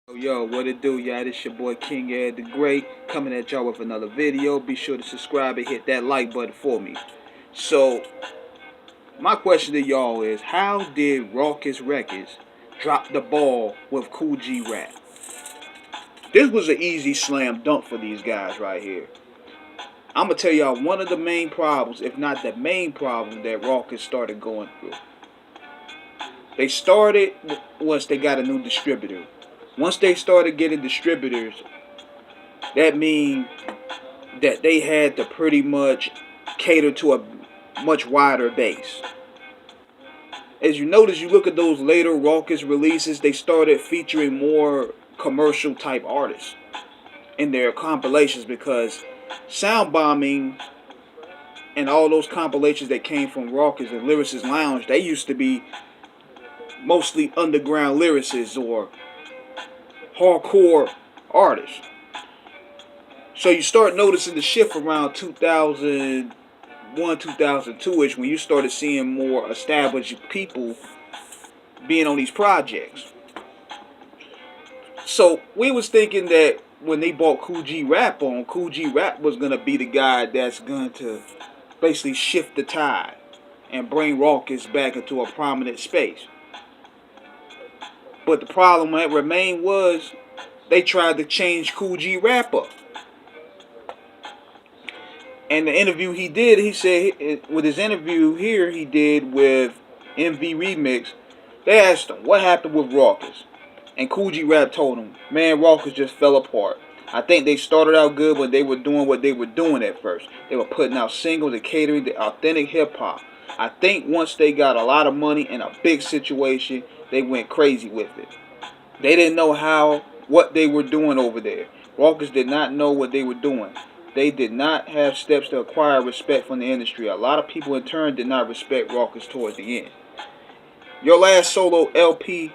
Yo, what it do, y'all? This your boy King Ed the Great coming at y'all with another video. Be sure to subscribe and hit that like button for me. So, my question to y'all is, how did Rawkus Records drop the ball with Kool G Rap? This was an easy slam dunk for these guys right here. I'm gonna tell y'all one of the main problems, if not the main problem, that Rawkus started going through. They started once they got a new distributor. Once they started getting distributors, that means that they had to pretty much cater to a much wider base. As you notice, you look at those later Rawkus releases, they started featuring more commercial type artists in their compilations because sound bombing and all those compilations that came from Rawkus and Lyricist Lounge, they used to be mostly underground lyricists or hardcore artists. So you start noticing the shift around 2001, 2002-ish when you started seeing more established people being on these projects. So we was thinking that when they bought Kool G Rap on, Kool G Rap was going to be the guy that's going to basically shift the tide and bring Rawkus back into a prominent space. But the problem that remained was they tried to change Kool G Rap up. And the interview he did, he said, with his interview here he did with MV Remix, they asked him what happened with Rawkus. And Kool G Rap told him, man, Rawkus just fell apart. I think they started out good, but they were doing what they were doing at first. They were putting out singles and catering to authentic hip hop. I think once they got a lot of money in a big situation, they went crazy with it. They didn't know what they were doing over there. Rawkus did not know what they were doing. They did not have steps to acquire respect from the industry. A lot of people in turn did not respect Rawkus towards the end. Your last solo LP,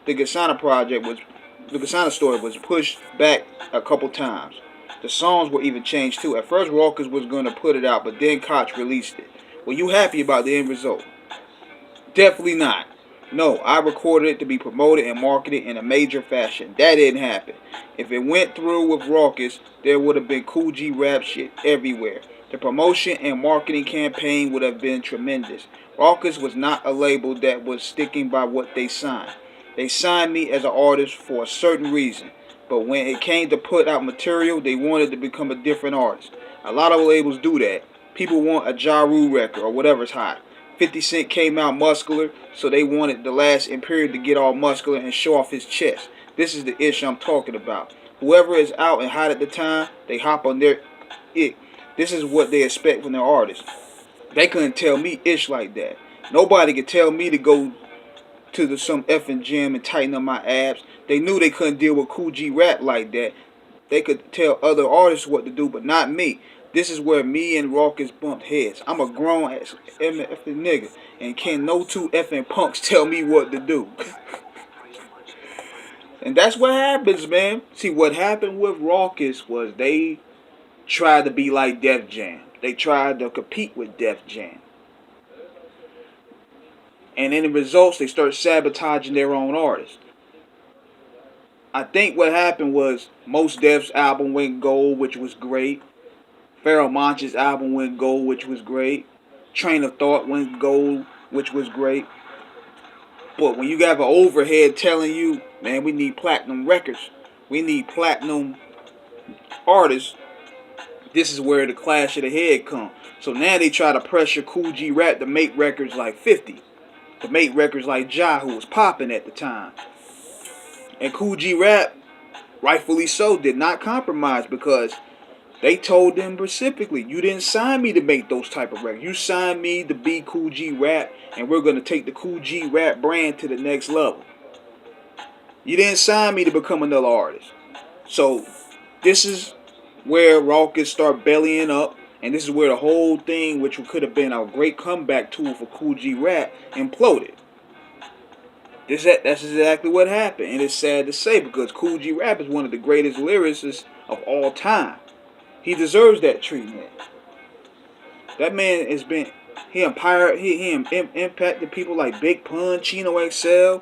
the Gasana story was pushed back a couple times. The songs were even changed too. At first Rawkus was going to put it out, but then Koch released it. Were you happy about the end result? Definitely not. No, I recorded it to be promoted and marketed in a major fashion. That didn't happen. If it went through with Rawkus, there would have been Kool G Rap shit everywhere. The promotion and marketing campaign would have been tremendous. Rawkus was not a label that was sticking by what they signed. They signed me as an artist for a certain reason. But when it came to put out material, they wanted to become a different artist. A lot of labels do that. People want a Ja Rule record or whatever's hot. 50 Cent came out muscular, so they wanted the last Imperial to get all muscular and show off his chest. This is the issue I'm talking about. Whoever is out and hot at the time, they hop on their it. This is what they expect from their artists. They couldn't tell me ish like that. Nobody could tell me to go to some effing gym and tighten up my abs. They knew they couldn't deal with Kool G Rap like that. They could tell other artists what to do, but not me. This is where me and Rawkus bumped heads. I'm a grown ass effing nigga, and can no two effing punks tell me what to do. And that's what happens, man. See, what happened with Rawkus was they tried to be like Def Jam. They tried to compete with Def Jam. And in the results, they start sabotaging their own artists. I think what happened was Mos Def's album went gold, which was great. Pharoah Monch's album went gold, which was great. Train of Thought went gold, which was great. But when you got an overhead telling you, man, we need platinum records, we need platinum artists, this is where the clash of the head comes. So now they try to pressure Kool G Rap to make records like 50, to make records like Ja, who was popping at the time. And Kool G Rap, rightfully so, did not compromise because they told them specifically, you didn't sign me to make those type of records. You signed me to be Kool G Rap, and we're going to take the Kool G Rap brand to the next level. You didn't sign me to become another artist. So this is where Rawkus start bellying up, and this is where the whole thing, which could have been a great comeback tool for Kool G Rap, imploded. That's exactly what happened, and it's sad to say because Kool G Rap is one of the greatest lyricists of all time. He deserves that treatment. That man has been, he impacted people like Big Pun, Chino XL,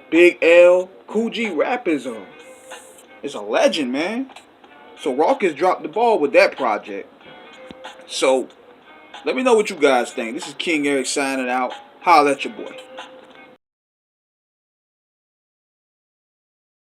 Big L, Kool G Rap is a legend, man. So Rawkus dropped the ball with that project. So let me know what you guys think. This is King Eric signing out. Holla at your boy.